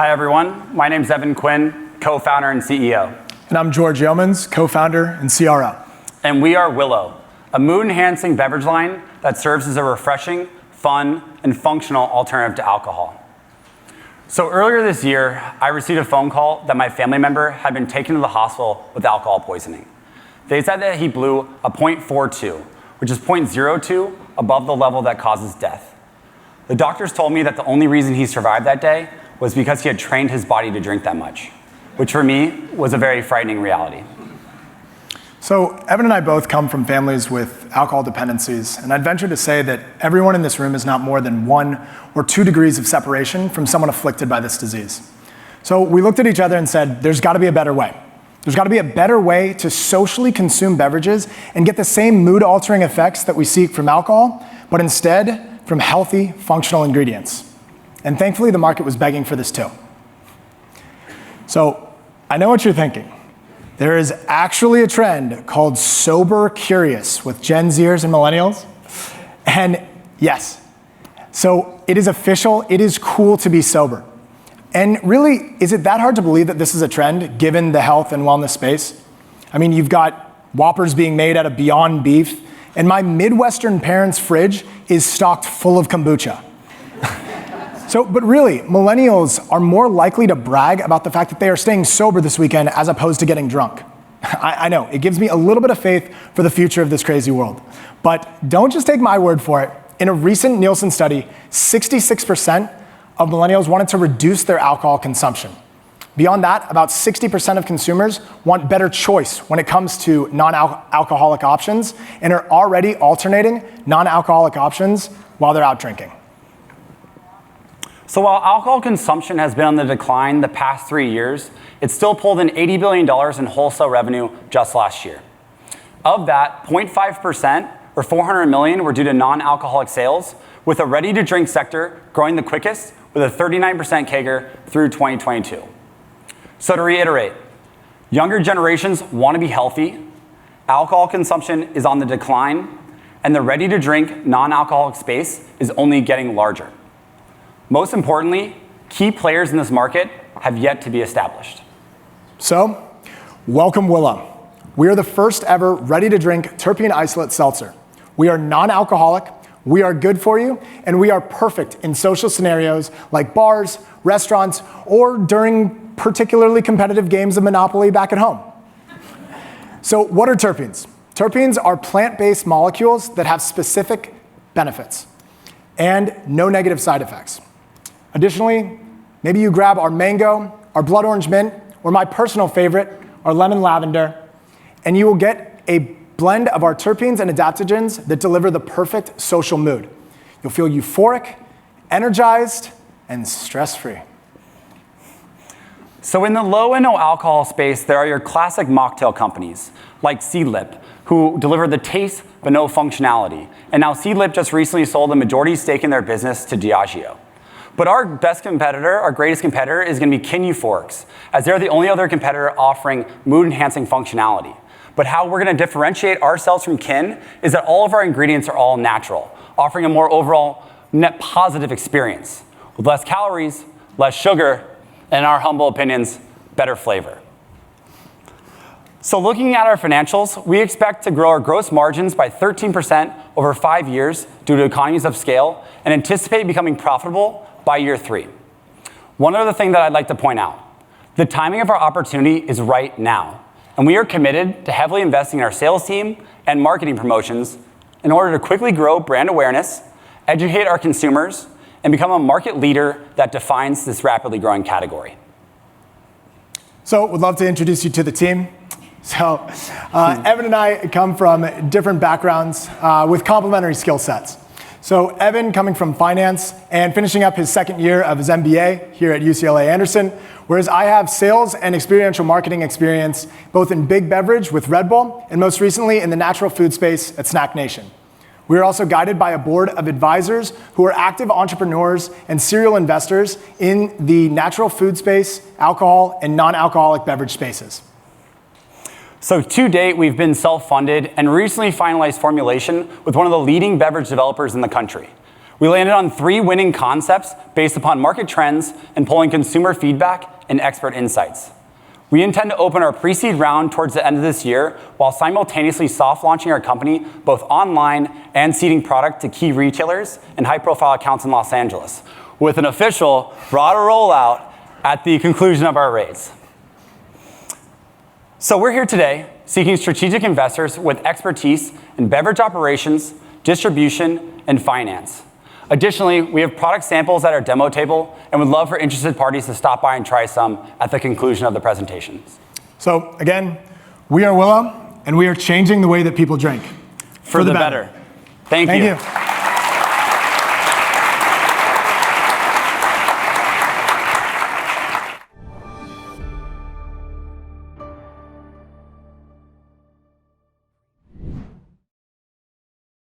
Hi, everyone. My name's Evan Quinn, co-founder and CEO. And I'm George Yeomans, co-founder and CRO. And we are Willow, a mood-enhancing beverage line that serves as a refreshing, fun, and functional alternative to alcohol. So earlier this year, I received a phone call that my family member had been taken to the hospital with alcohol poisoning. They said that he blew a .42, which is .02 above the level that causes death. The doctors told me that the only reason he survived that day was because he had trained his body to drink that much, which for me was a very frightening reality. So Evan and I both come from families with alcohol dependencies, and I'd venture to say that everyone in this room is not more than 1 or 2 degrees of separation from someone afflicted by this disease. So we looked at each other and said, there's got to be a better way. There's got to be a better way to socially consume beverages and get the same mood-altering effects that we seek from alcohol, but instead from healthy, functional ingredients. And thankfully, the market was begging for this too. So I know what you're thinking. There is actually a trend called sober curious with Gen Zers and millennials. And yes, so it is official, it is cool to be sober. And really, is it that hard to believe that this is a trend given the health and wellness space? I mean, you've got Whoppers being made out of Beyond Beef, and my Midwestern parents' fridge is stocked full of kombucha. But really, millennials are more likely to brag about the fact that they are staying sober this weekend as opposed to getting drunk. I know, it gives me a little bit of faith for the future of this crazy world. But don't just take my word for it. In a recent Nielsen study, 66% of millennials wanted to reduce their alcohol consumption. Beyond that, about 60% of consumers want better choice when it comes to non-alcoholic options and are already alternating non-alcoholic options while they're out drinking. So while alcohol consumption has been on the decline the past 3 years, it still pulled in $80 billion in wholesale revenue just last year. Of that, 0.5%, or 400 million, were due to non-alcoholic sales, with a ready-to-drink sector growing the quickest with a 39% CAGR through 2022. So to reiterate, younger generations want to be healthy, alcohol consumption is on the decline, and the ready-to-drink non-alcoholic space is only getting larger. Most importantly, key players in this market have yet to be established. So, welcome Willow. We are the first ever ready-to-drink terpene isolate seltzer. We are non-alcoholic, we are good for you, and we are perfect in social scenarios like bars, restaurants, or during particularly competitive games of Monopoly back at home. So what are terpenes? Terpenes are plant-based molecules that have specific benefits and no negative side effects. Additionally, maybe you grab our mango, our blood orange mint, or my personal favorite, our lemon lavender, and you will get a blend of our terpenes and adaptogens that deliver the perfect social mood. You'll feel euphoric, energized, and stress-free. So in the low and no alcohol space, there are your classic mocktail companies, like Seedlip, who deliver the taste but no functionality. And now Seedlip just recently sold a majority stake in their business to Diageo. But our best competitor, our greatest competitor, is going to be Kin Euphorics, as they're the only other competitor offering mood-enhancing functionality. But how we're going to differentiate ourselves from Kin is that all of our ingredients are all natural, offering a more overall net positive experience, with less calories, less sugar, and in our humble opinions, better flavor. So looking at our financials, we expect to grow our gross margins by 13% over 5 years due to economies of scale, and anticipate becoming profitable by year 3. One other thing that I'd like to point out, the timing of our opportunity is right now, and we are committed to heavily investing in our sales team and marketing promotions in order to quickly grow brand awareness, educate our consumers, and become a market leader that defines this rapidly growing category. So we'd love to introduce you to the team. So Evan and I come from different backgrounds with complementary skill sets. So Evan coming from finance and finishing up his second year of his MBA here at UCLA Anderson, whereas I have sales and experiential marketing experience both in big beverage with Red Bull and most recently in the natural food space at Snack Nation. We are also guided by a board of advisors who are active entrepreneurs and serial investors in the natural food space, alcohol, and non-alcoholic beverage spaces. So to date, we've been self-funded and recently finalized formulation with one of the leading beverage developers in the country. We landed on 3 winning concepts based upon market trends and pulling consumer feedback and expert insights. We intend to open our pre-seed round towards the end of this year while simultaneously soft launching our company both online and seeding product to key retailers and high-profile accounts in Los Angeles, with an official broader rollout at the conclusion of our raise. So we're here today seeking strategic investors with expertise in beverage operations, distribution, and finance. Additionally, we have product samples at our demo table and would love for interested parties to stop by and try some at the conclusion of the presentations. So again, we are Willow, and we are changing the way that people drink. For the better. Thank you.